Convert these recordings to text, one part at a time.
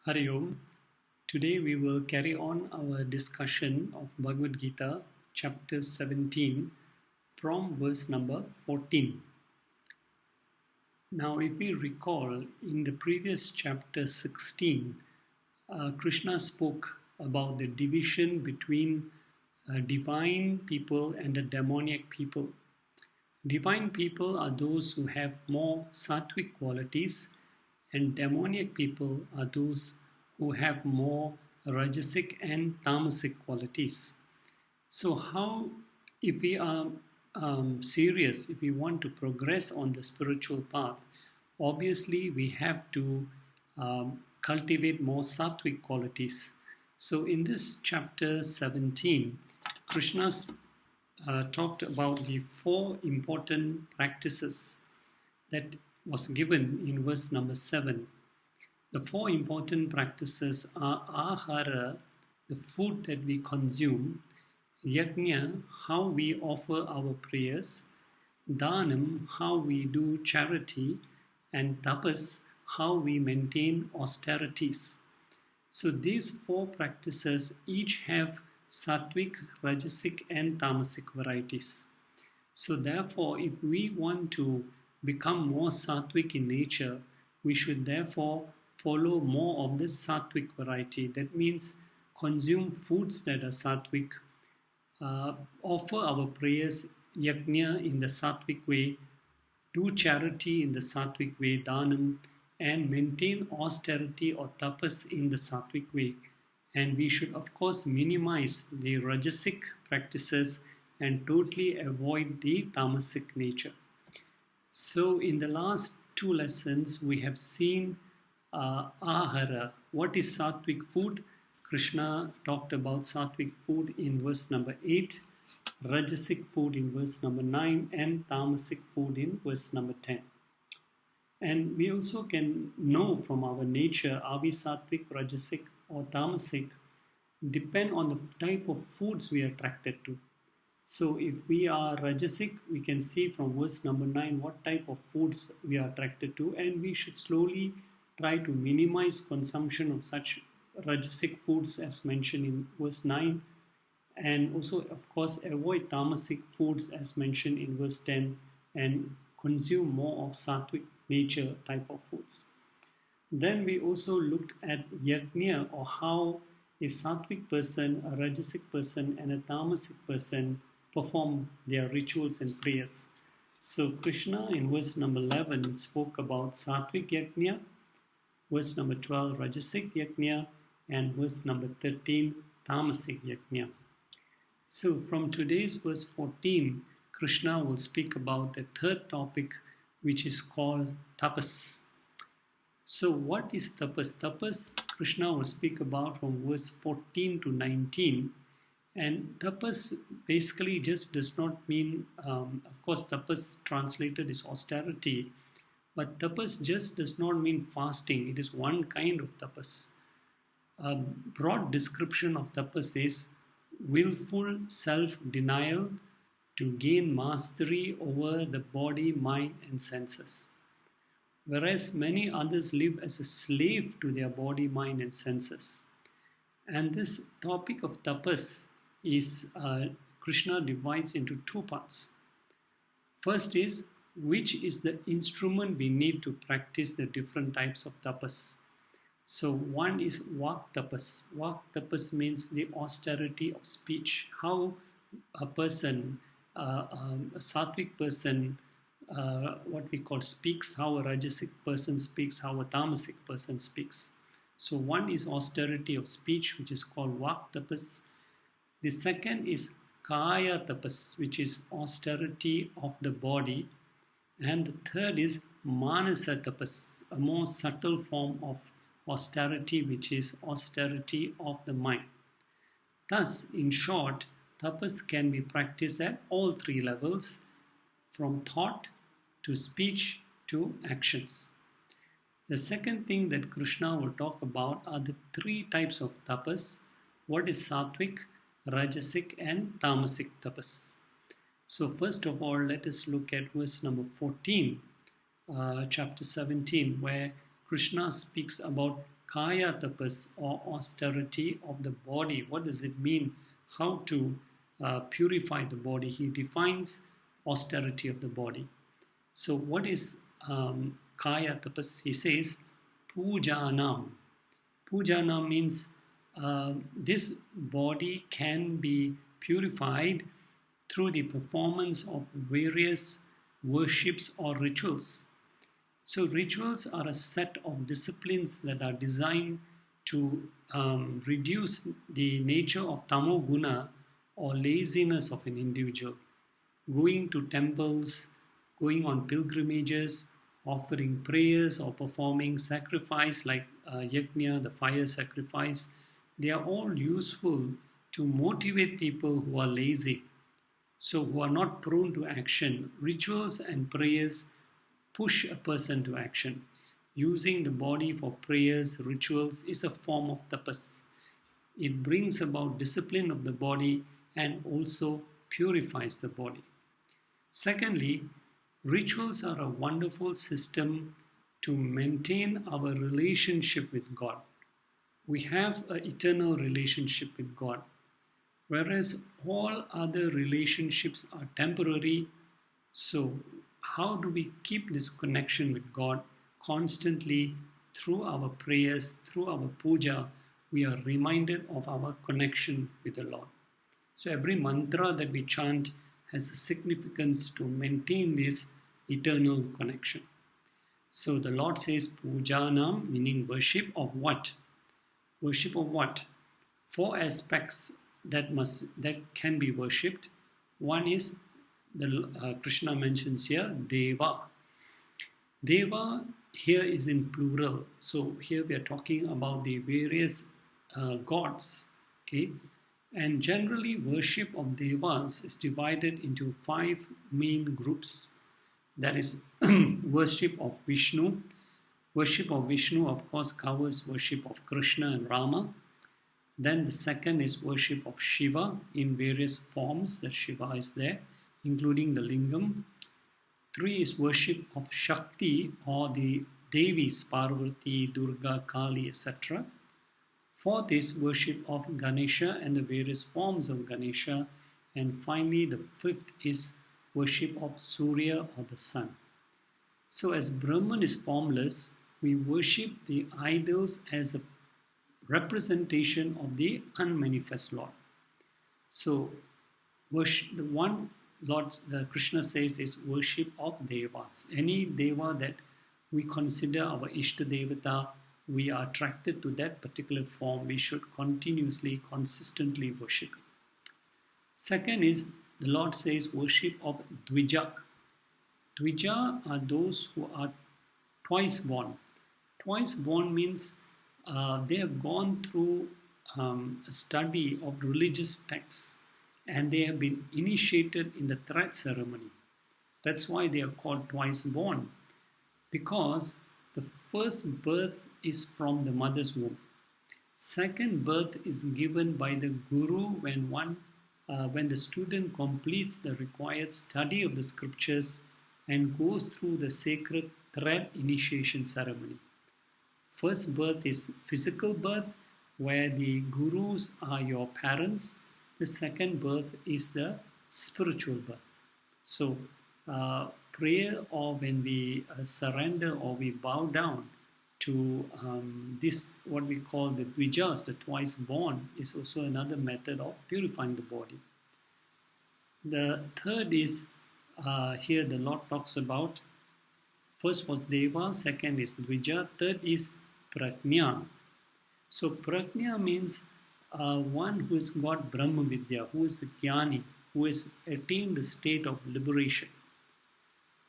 Hari Om. Today we will carry on our discussion of Bhagavad Geeta, chapter 17, from verse number 14. Now, if we recall, in the previous chapter 16, Krishna spoke about the division between divine people and the demoniac people. Divine people are those who have more sattvic qualities, and demoniac people are those who have more rajasic and tamasic qualities. So how, if we are serious, if we want to progress on the spiritual path, obviously we have to cultivate more sattvic qualities. So in this chapter 17, Krishna talked about the four important practices that was given in verse number 7. The four important practices are ahara, the food that we consume; yajna, how we offer our prayers; dhanam, how we do charity; and tapas, how we maintain austerities. So these four practices each have sattvic, rajasic and tamasic varieties. So therefore, if we want to become more sattvic in nature, we should therefore follow more of the sattvic variety. That means consume foods that are sattvic, offer our prayers, yajna, in the sattvic way, do charity in the sattvic way, dhanam, and maintain austerity or tapas in the sattvic way. And we should, of course, minimize the rajasic practices and totally avoid the tamasic nature. So in the last two lessons, we have seen ahara. What is sattvic food? Krishna talked about sattvic food in verse number 8, rajasic food in verse number 9, and tamasic food in verse number 10. And we also can know from our nature, are we sattvic, rajasic or tamasic, depend on the type of foods we are attracted to. So if we are rajasic, we can see from verse number 9 what type of foods we are attracted to, and we should slowly try to minimize consumption of such rajasic foods as mentioned in verse 9, and also of course avoid tamasic foods as mentioned in verse 10, and consume more of sattvic nature type of foods. Then we also looked at yajna, or how a sattvic person, a rajasic person and a tamasic person perform their rituals and prayers. So Krishna in verse number 11 spoke about sattvic yajna, verse number 12 rajasic yajna, and verse number 13 tamasic yajna. So from today's verse 14, Krishna will speak about the third topic, which is called tapas. So what is tapas? Tapas, Krishna will speak about from verse 14 to 19. And tapas basically just does not mean, of course, tapas translated is austerity, but tapas just does not mean fasting. It is one kind of tapas. A broad description of tapas is willful self-denial to gain mastery over the body, mind, and senses. Whereas many others live as a slave to their body, mind, and senses. And this topic of tapas is Krishna divides into two parts. First is, which is the instrument we need to practice the different types of tapas. So one is vak tapas. Vak tapas means the austerity of speech. How a person, a sattvic person, what we call speaks, how a rajasic person speaks, how a tamasic person speaks. So one is austerity of speech, which is called vak tapas. The second is kaya tapas, which is austerity of the body. And the third is manasa tapas, a more subtle form of austerity, which is austerity of the mind. Thus, in short, tapas can be practiced at all three levels, from thought to speech to actions. The second thing that Krishna will talk about are the three types of tapas. What is sattvic, rajasic and tamasic tapas? So first of all, let us look at verse number 14, chapter 17, where Krishna speaks about kaya tapas or austerity of the body. What does it mean? How to purify the body? He defines austerity of the body. So what is kaya tapas? He says pujanam. Pujanam means this body can be purified through the performance of various worships or rituals. So rituals are a set of disciplines that are designed to reduce the nature of tamoguna or laziness of an individual. Going to temples, going on pilgrimages, offering prayers or performing sacrifice like yajna, the fire sacrifice, they are all useful to motivate people who are lazy, so who are not prone to action. Rituals and prayers push a person to action. Using the body for prayers, rituals is a form of tapas. It brings about discipline of the body and also purifies the body. Secondly, rituals are a wonderful system to maintain our relationship with God. We have an eternal relationship with God, whereas all other relationships are temporary. So how do we keep this connection with God constantly? Through our prayers, through our puja, we are reminded of our connection with the Lord. So every mantra that we chant has a significance to maintain this eternal connection. So the Lord says pujanam, meaning worship of what? Worship of what? Four aspects that can be worshipped. One is Krishna mentions here Deva. Deva here is in plural. So here we are talking about the various gods. Okay, and generally worship of Devas is divided into 5 main groups. That is worship of Vishnu. Worship of Vishnu, of course, covers worship of Krishna and Rama. Then the second is worship of Shiva in various forms that Shiva is there, including the lingam. 3 is worship of Shakti or the Devis, Parvati, Durga, Kali, etc. 4th is worship of Ganesha and the various forms of Ganesha. And finally, the 5th is worship of Surya or the sun. So as Brahman is formless, we worship the idols as a representation of the unmanifest Lord. So worship, the one Lord Krishna says is worship of Devas. Any Deva that we consider our Ishta Devata, we are attracted to that particular form, we should continuously, consistently worship it. Second is, the Lord says worship of Dvija. Dvija are those who are twice born. Twice born means they have gone through a study of religious texts and they have been initiated in the thread ceremony. That's why they are called twice born, because the first birth is from the mother's womb. Second birth is given by the guru when the student completes the required study of the scriptures and goes through the sacred thread initiation ceremony. First birth is physical birth, where the gurus are your parents. The second birth is the spiritual birth. So prayer, or when we surrender or we bow down to this, what we call the Dvijas, the twice born, is also another method of purifying the body. The third is, here the Lord talks about, first was Deva, second is Dvija, third is Prajna. So Prajna means one who has got Brahma Vidya, who is the Jnani, who has attained the state of liberation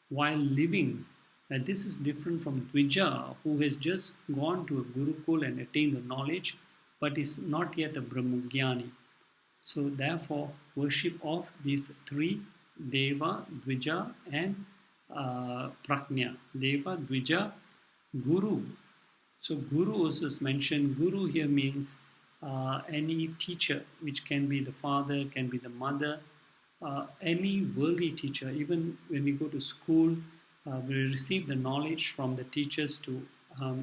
while living. And this is different from Dvija, who has just gone to a Gurukul and attained the knowledge, but is not yet a Brahmajnani. So therefore, worship of these 3, Deva, Dvija and Prajna. Deva, Dvija, Guru. So Guru also is mentioned. Guru here means any teacher, which can be the father, can be the mother, any worldly teacher. Even when we go to school, we receive the knowledge from the teachers to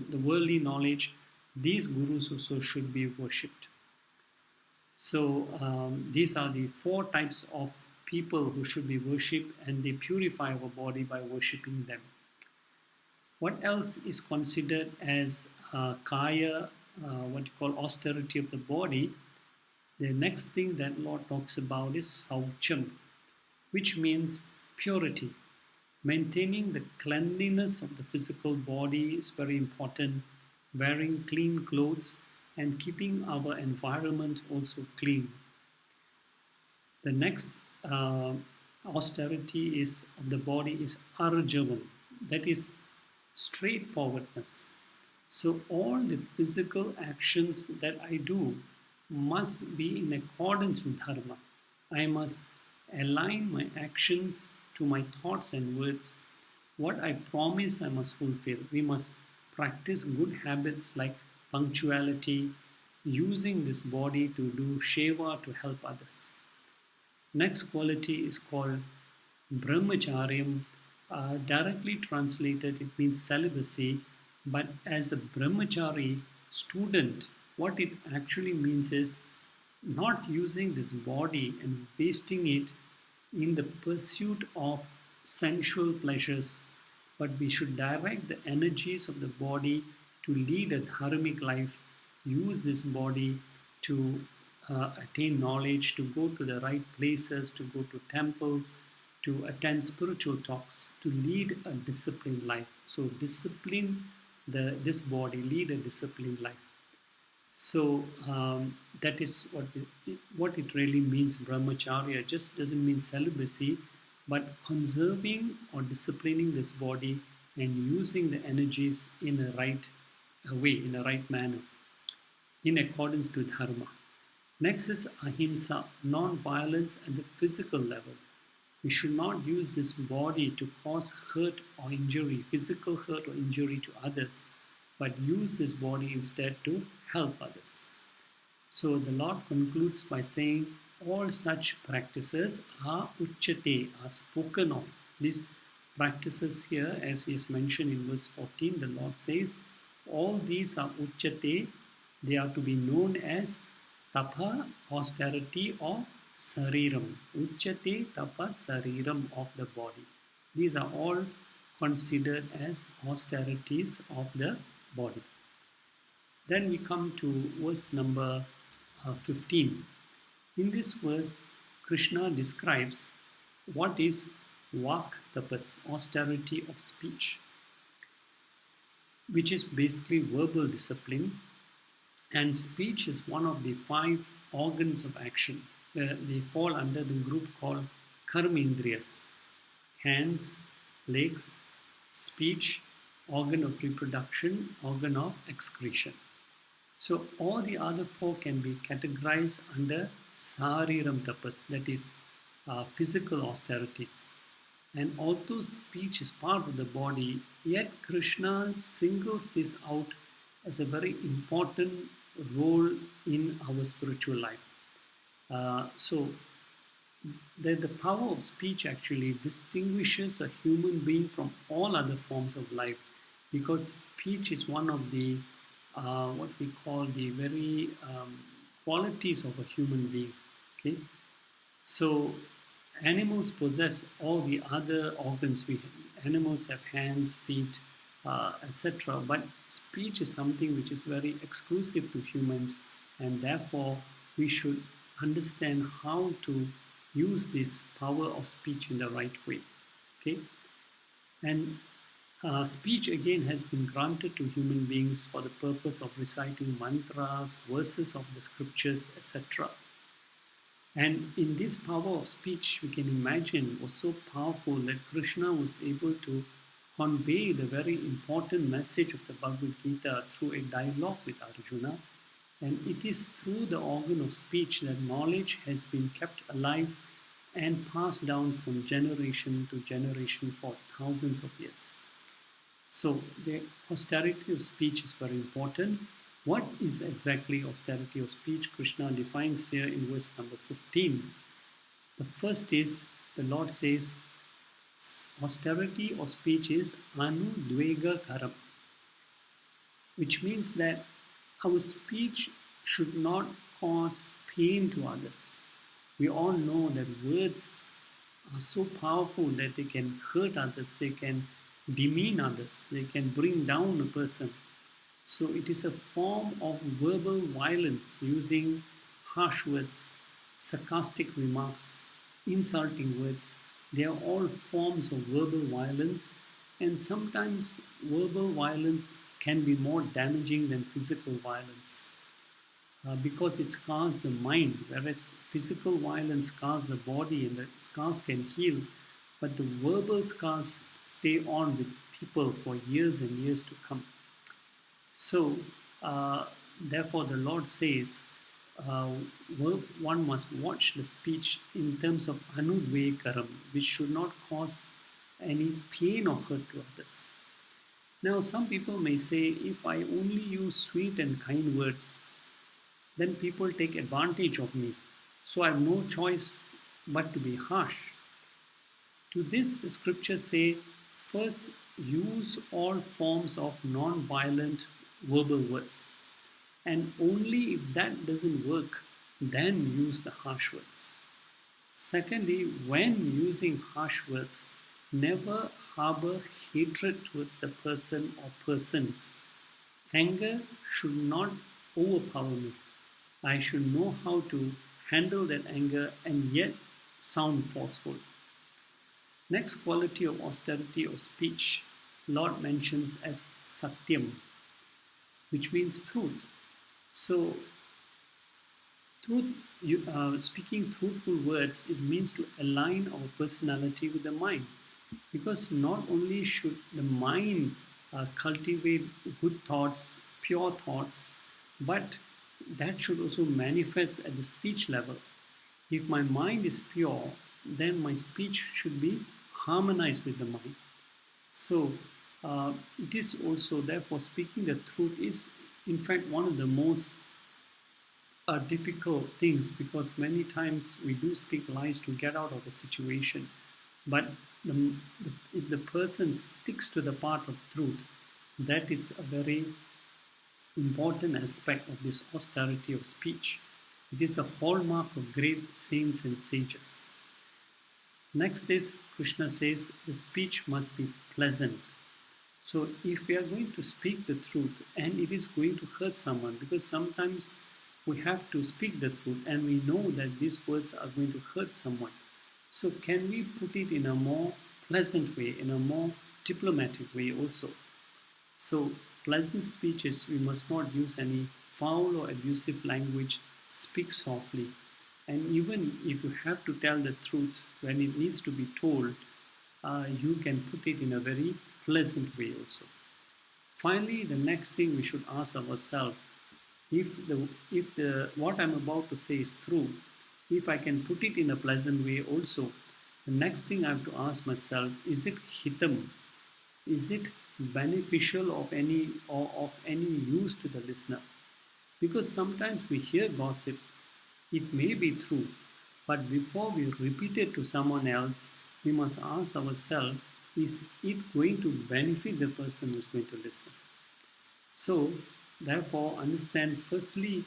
the worldly knowledge. These gurus also should be worshipped. So these are the four types of people who should be worshipped, and they purify our body by worshipping them. What else is considered as kaya, what you call austerity of the body? The next thing that Lord talks about is saucham, which means purity. Maintaining the cleanliness of the physical body is very important. Wearing clean clothes and keeping our environment also clean. The next austerity is of the body is arjavam, that is straightforwardness. So all the physical actions that I do must be in accordance with dharma. I must align my actions to my thoughts and words. What I promise I must fulfill. We must practice good habits like punctuality, using this body to do seva to help others. Next quality is called brahmacharyam. Directly translated, it means celibacy, but as a brahmachari student, what it actually means is not using this body and wasting it in the pursuit of sensual pleasures, but we should direct the energies of the body to lead a dharmic life, use this body to attain knowledge, to go to the right places, to go to temples, to attend spiritual talks, to lead a disciplined life. So discipline this body, lead a disciplined life. So that is what it really means. Brahmacharya just doesn't mean celibacy, but conserving or disciplining this body and using the energies in a right way, in a right manner, in accordance with dharma. Next is ahimsa, non-violence at the physical level. We should not use this body to cause hurt or injury, physical hurt or injury to others, but use this body instead to help others. So the Lord concludes by saying all such practices are uchyate, are spoken of. These practices here, as he has mentioned in verse 14, the Lord says, all these are uchyate, they are to be known as tapa, austerity of sariram. Uchyate tapa sariram of the body. These are all considered as austerities of the body. Then we come to verse number 15. In this verse, Krishna describes what is vak tapas, austerity of speech, which is basically verbal discipline. And speech is one of the 5 organs of action. They fall under the group called karmendriyas: hands, legs, speech, organ of reproduction, organ of excretion. So all the other 4 can be categorized under sariram tapas, that is physical austerities. And although speech is part of the body, yet Krishna singles this out as a very important role in our spiritual life. So the power of speech actually distinguishes a human being from all other forms of life, because speech is one of the what we call the very qualities of a human being. Okay, so animals possess all the other organs. Animals have hands, feet, etc. But speech is something which is very exclusive to humans, and therefore we should understand how to use this power of speech in the right way. Okay, and speech again has been granted to human beings for the purpose of reciting mantras, verses of the scriptures, etc. And in this power of speech, we can imagine was so powerful that Krishna was able to convey the very important message of the Bhagavad Gita through a dialogue with Arjuna. And it is through the organ of speech that knowledge has been kept alive and passed down from generation to generation for thousands of years. So the austerity of speech is very important. What is exactly austerity of speech? Krishna defines here in verse number 15. The first is, the Lord says, austerity of speech is anudvega karam, which means that Our speech should not cause pain to others. We all know that words are so powerful that they can hurt others, they can demean others, they can bring down a person. So it is a form of verbal violence using harsh words, sarcastic remarks, insulting words. They are all forms of verbal violence, and sometimes verbal violence can be more damaging than physical violence because it scars the mind, whereas physical violence scars the body and the scars can heal, but the verbal scars stay on with people for years and years to come. So, uh, therefore, the Lord says uh, one must watch the speech in terms of anudvekaram, which should not cause any pain or hurt to others. Now, some people may say, if I only use sweet and kind words, then people take advantage of me. So I have no choice but to be harsh. To this, the scriptures say, first use all forms of non-violent verbal words. And only if that doesn't work, then use the harsh words. Secondly, when using harsh words, never harbor hatred towards the person or persons. Anger should not overpower me. I should know how to handle that anger and yet sound forceful. Next quality of austerity of speech, Lord mentions as satyam, which means truth. So, speaking truthful words, it means to align our personality with the mind. Because not only should the mind cultivate good thoughts, pure thoughts, but that should also manifest at the speech level. If my mind is pure, then my speech should be harmonized with the mind. So it is also, therefore, speaking the truth is, in fact, one of the most difficult things, because many times we do speak lies to get out of a situation. But if the person sticks to the path of truth, that is a very important aspect of this austerity of speech. It is the hallmark of great saints and sages. Next is, Krishna says, the speech must be pleasant. So if we are going to speak the truth and it is going to hurt someone, because sometimes we have to speak the truth and we know that these words are going to hurt someone. So can we put it in a more pleasant way, in a more diplomatic way also? So pleasant speeches, we must not use any foul or abusive language, speak softly. And even if you have to tell the truth when it needs to be told, you can put it in a very pleasant way also. Finally, the next thing we should ask ourselves, if what I'm about to say is true, if I can put it in a pleasant way also, the next thing I have to ask myself, is it hitam? Is it beneficial of any use to the listener? Because sometimes we hear gossip, it may be true, but before we repeat it to someone else, we must ask ourselves, is it going to benefit the person who's going to listen? So, therefore, understand, firstly,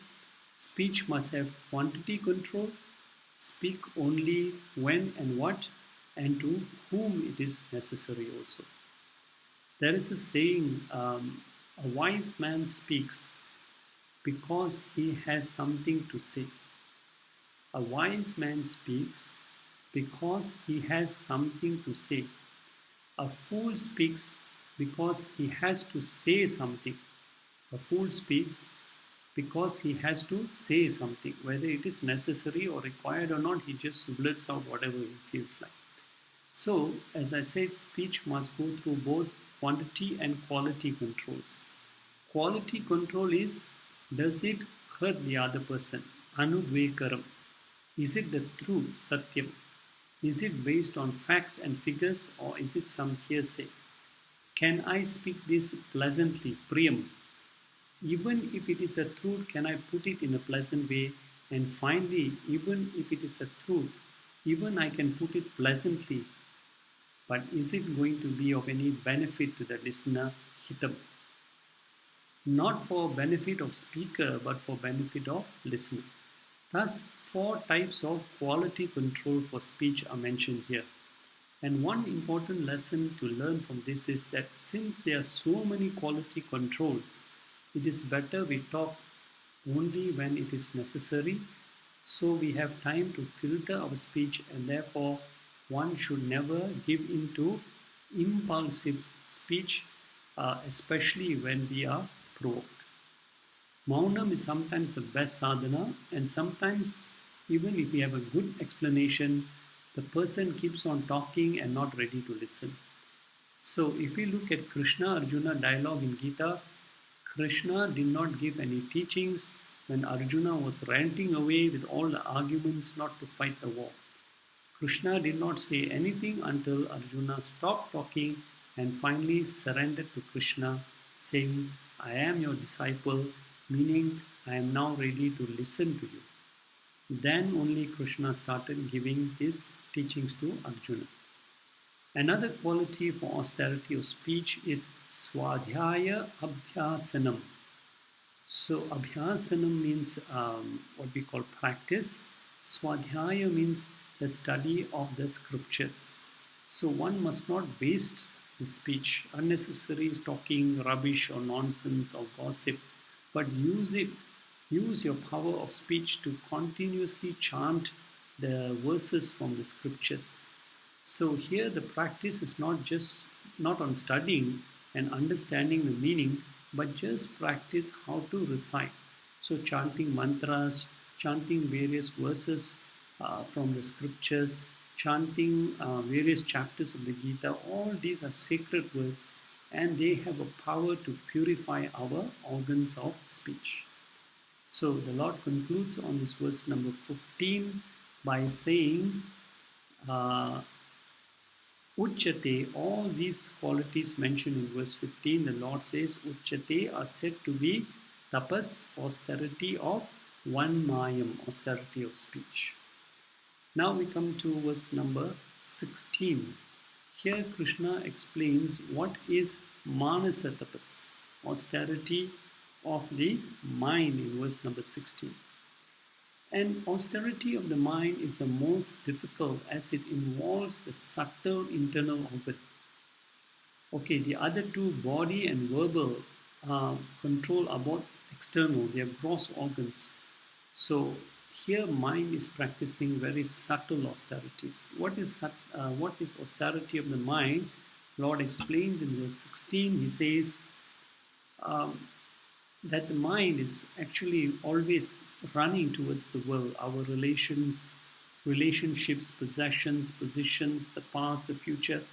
speech must have quantity control, speak only when and what, and to whom it is necessary also. There is a saying, a wise man speaks because he has something to say. A wise man speaks because he has something to say. A fool speaks because he has to say something. A fool speaks because he has to say something. Whether it is necessary or required or not, he just blurts out whatever he feels like. So, as I said, speech must go through both quantity and quality controls. Quality control is, does it hurt the other person? Anudvekaram. Is it the truth, satyam? Is it based on facts and figures, or is it some hearsay? Can I speak this pleasantly, priyam? Even if it is the truth, can I put it in a pleasant way? And finally, even if it is the truth, even I can put it pleasantly, but is it going to be of any benefit to the listener, hitam? not for benefit of speaker but for benefit of listener. Thus, four types of quality control for speech are mentioned here. And one important lesson to learn from this is that since there are so many quality controls, it is better we talk only when it is necessary, so we have time to filter our speech, and therefore one should never give in to impulsive speech, especially when we are provoked. Maunam is sometimes the best sadhana, and sometimes, even if we have a good explanation, the person keeps on talking and not ready to listen. So, if we look at Krishna Arjuna dialogue in Gita, Krishna did not give any teachings when Arjuna was ranting away with all the arguments not to fight the war. Krishna did not say anything until Arjuna stopped talking and finally surrendered to Krishna, saying, I am your disciple, meaning I am now ready to listen to you. Then only Krishna started giving his teachings to Arjuna. Another quality for austerity of speech is Swadhyaya Abhyasanam. So Abhyasanam means what we call practice. Swadhyaya means the study of the scriptures. So one must not waste his speech, unnecessary talking, rubbish or nonsense or gossip, but use your power of speech to continuously chant the verses from the scriptures. So here the practice is not on studying and understanding the meaning, but just practice how to recite. So chanting mantras, chanting various verses from the scriptures, chanting various chapters of the Gita, all these are sacred words and they have a power to purify our organs of speech. So the Lord concludes on this verse number 15 by saying, Uchate, all these qualities mentioned in verse 15, the Lord says, Uchate are said to be tapas, austerity of one mayam, austerity of speech. Now we come to verse number 16. Here Krishna explains what is manasa tapas, austerity of the mind in verse number 16. And austerity of the mind is the most difficult as it involves the subtle internal organ. Okay, the other two, body and verbal, control are both external, they are gross organs. So here mind is practicing very subtle austerities. What is austerity of the mind? Lord explains in verse 16, he says, that the mind is actually always running towards the world, our relationships, possessions, positions, the past, the future.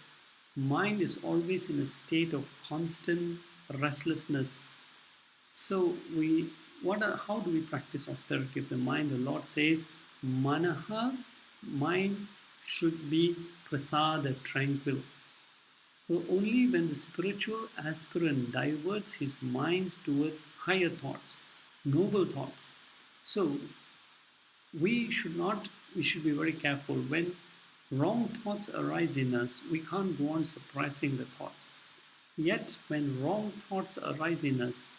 Mind is always in a state of constant restlessness. So how do we practice austerity of the mind? The Lord says, Manaha, mind should be prasada, tranquil. So only when the spiritual aspirant diverts his minds towards higher thoughts, noble thoughts. So we should be very careful. When wrong thoughts arise in us, we can't go on suppressing the thoughts. Yet when wrong thoughts arise in us,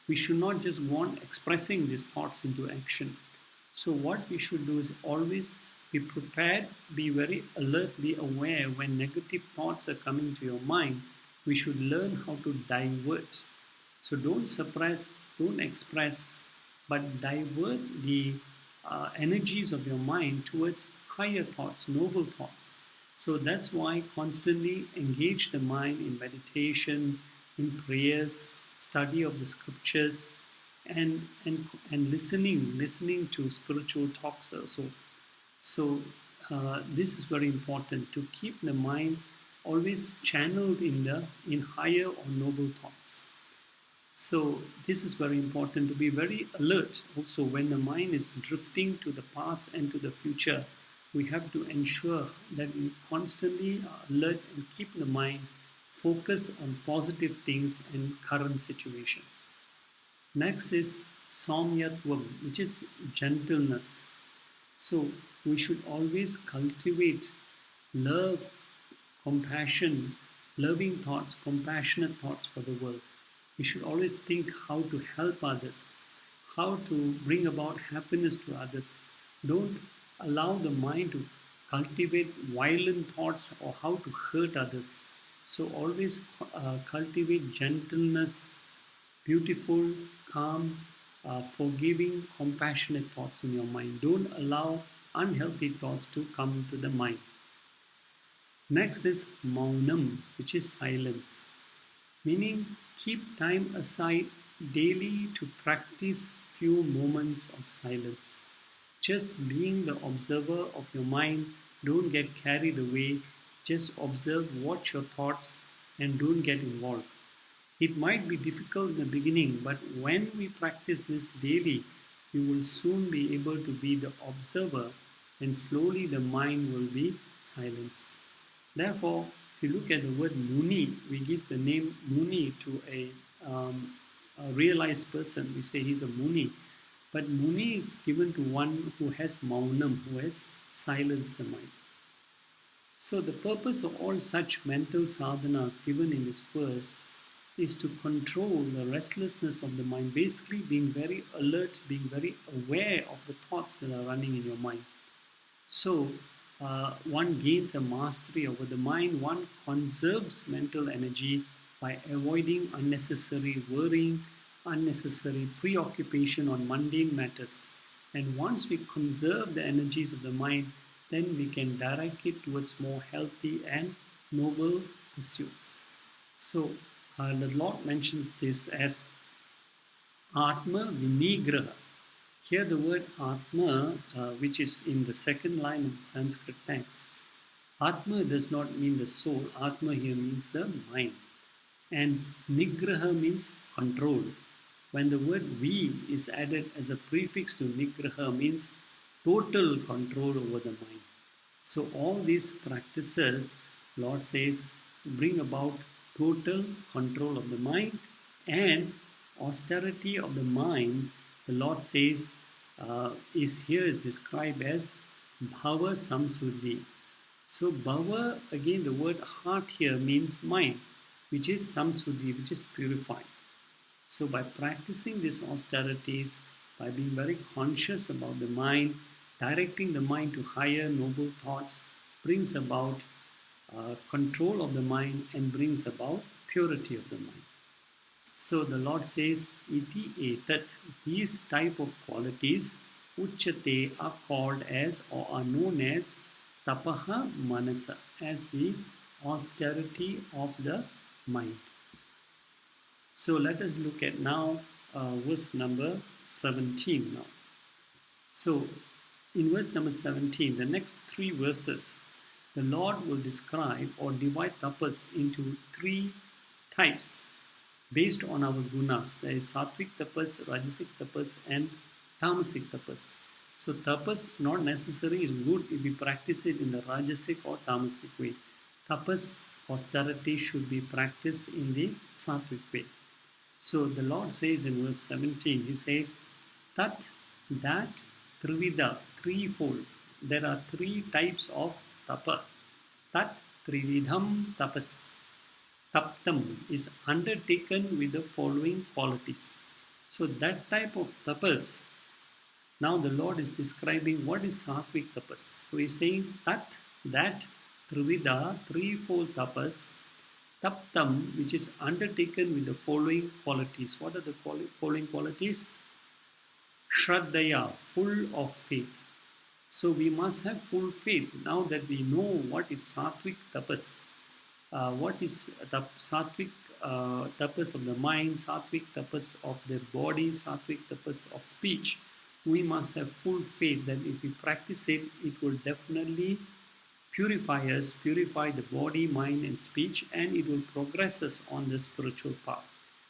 we should not just go on expressing these thoughts into action. So what we should do is always be prepared, be very alert, be aware when negative thoughts are coming to your mind. We should learn how to divert. So don't suppress, don't express, but divert the energies of your mind towards higher thoughts, noble thoughts. So that's why constantly engage the mind in meditation, in prayers, study of the scriptures, and listening to spiritual talks also. So this is very important, to keep the mind always channeled in higher or noble thoughts. So this is very important, to be very alert also when the mind is drifting to the past and to the future. We have to ensure that we constantly are alert and keep the mind focused on positive things and current situations. Next is Saumyatvam, which is gentleness. So we should always cultivate love, compassion, loving thoughts, compassionate thoughts for the world. We should always think how to help others, how to bring about happiness to others. Don't allow the mind to cultivate violent thoughts or how to hurt others. So always cultivate gentleness, beautiful, calm, forgiving, compassionate thoughts in your mind. Don't allow unhealthy thoughts to come to the mind. Next is maunam, which is silence, meaning keep time aside daily to practice few moments of silence. Just being the observer of your mind, don't get carried away. Just observe, watch your thoughts, and don't get involved. It might be difficult in the beginning, but when we practice this daily, you will soon be able to be the observer, and slowly the mind will be silenced. Therefore, if you look at the word Muni, we give the name Muni to a realized person. We say he's a Muni. But Muni is given to one who has Maunam, who has silenced the mind. So the purpose of all such mental sadhanas given in this verse is to control the restlessness of the mind, basically being very alert, being very aware of the thoughts that are running in your mind. So one gains a mastery over the mind, one conserves mental energy by avoiding unnecessary worrying, unnecessary preoccupation on mundane matters. And once we conserve the energies of the mind, then we can direct it towards more healthy and noble pursuits. So the Lord mentions this as Atma Vinigraha. Here the word Atma, which is in the second line of the Sanskrit text, Atma does not mean the soul. Atma here means the mind. And Nigraha means control. When the word V is added as a prefix to Nigraha, means total control over the mind. So all these practices, Lord says, bring about total control of the mind and austerity of the mind. The Lord says is described as Bhava Samsuddhi. So Bhava, again the word heart here means mind, which is Samsuddhi, which is purified. So by practicing these austerities, by being very conscious about the mind, directing the mind to higher noble thoughts, brings about control of the mind and brings about purity of the mind. So the Lord says, iti etat, these type of qualities, uchate, are called as or are known as tapaha manasa, as the austerity of the mind. So let us look at now verse number 17 now. So in verse number 17, the next three verses, the Lord will describe or divide tapas into three types based on our gunas. There is sattvic tapas, rajasic tapas and tamasic tapas. So tapas not necessarily is good if we practice it in the rajasic or tamasic way. Tapas, austerity, should be practiced in the sattvic way. So the Lord says in verse 17, He says, Tat, that, trivida, threefold. There are three types of tapa. Tat, trividham tapas. Taptam is undertaken with the following qualities. So that type of tapas, now the Lord is describing what is sattvic tapas. So He is saying tat, that, trivida, threefold tapas, taptam, which is undertaken with the following qualities. What are the following qualities? Shraddhaya, full of faith. So we must have full faith now that we know what is sattvic tapas. What is the sattvic tapas of the mind, sattvic tapas of the body, sattvic tapas of speech. We must have full faith that if we practice it, it will definitely purify us, purify the body, mind and speech, and it will progress us on the spiritual path.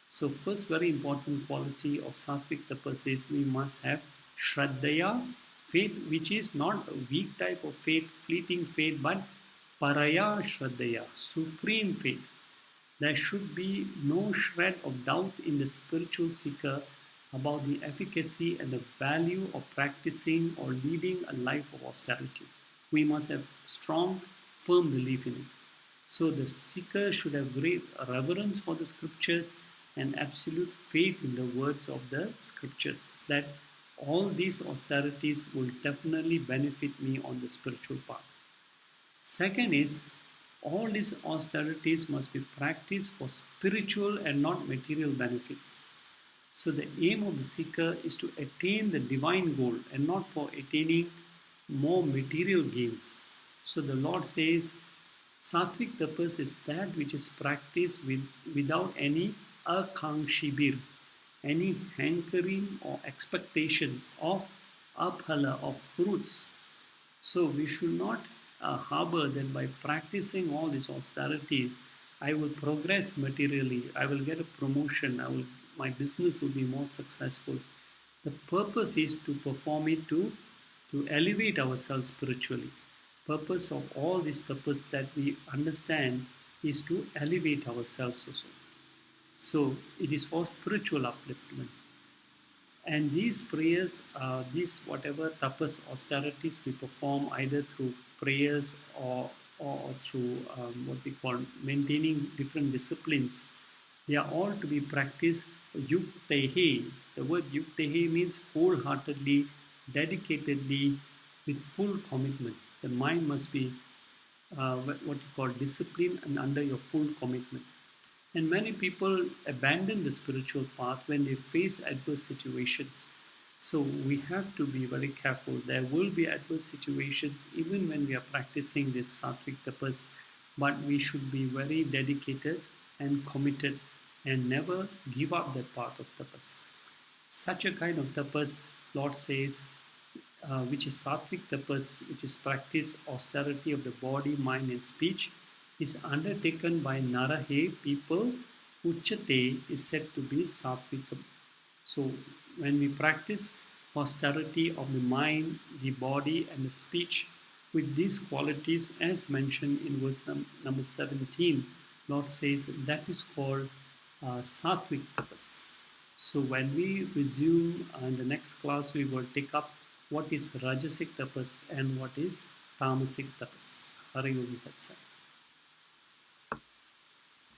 So first very important quality of sattvic tapas is we must have shraddhaya, faith, which is not a weak type of faith, fleeting faith, but paraya shraddhaya, supreme faith. There should be no shred of doubt in the spiritual seeker about the efficacy and the value of practicing or leading a life of austerity. We must have strong, firm belief in it. So the seeker should have great reverence for the scriptures and absolute faith in the words of the scriptures that all these austerities will definitely benefit me on the spiritual path. Second is, all these austerities must be practiced for spiritual and not material benefits. So the aim of the seeker is to attain the divine goal and not for attaining more material gains. So the Lord says, Sattvic tapas is that which is practiced without any akankshibir, any hankering or expectations of aphala, of fruits. So we should not harbor that by practicing all these austerities, I will progress materially, I will get a promotion, my business will be more successful. The purpose is to perform it to elevate ourselves spiritually. Purpose of all these tapas that we understand is to elevate ourselves also. So it is for spiritual upliftment. And these prayers, these whatever tapas, austerities we perform either through prayers or through what we call maintaining different disciplines, they are all to be practiced yuktehe. The word yuktehe means wholeheartedly, dedicatedly, with full commitment. The mind must be what you call discipline and under your full commitment. And many people abandon the spiritual path when they face adverse situations. So we have to be very careful. There will be adverse situations even when we are practicing this sattvic tapas, but we should be very dedicated and committed and never give up that path of tapas. Such a kind of tapas, Lord says, which is sattvic tapas, which is practice austerity of the body, mind and speech, is undertaken by Narahe people. Uchate is said to be sattvikam. So when we practice austerity of the mind, the body and the speech with these qualities as mentioned in verse number 17, Lord says that is called sattvic tapas. So when we resume in the next class, we will take up what is rajasic tapas and what is tamasic tapas. Hari Om Tat Sat.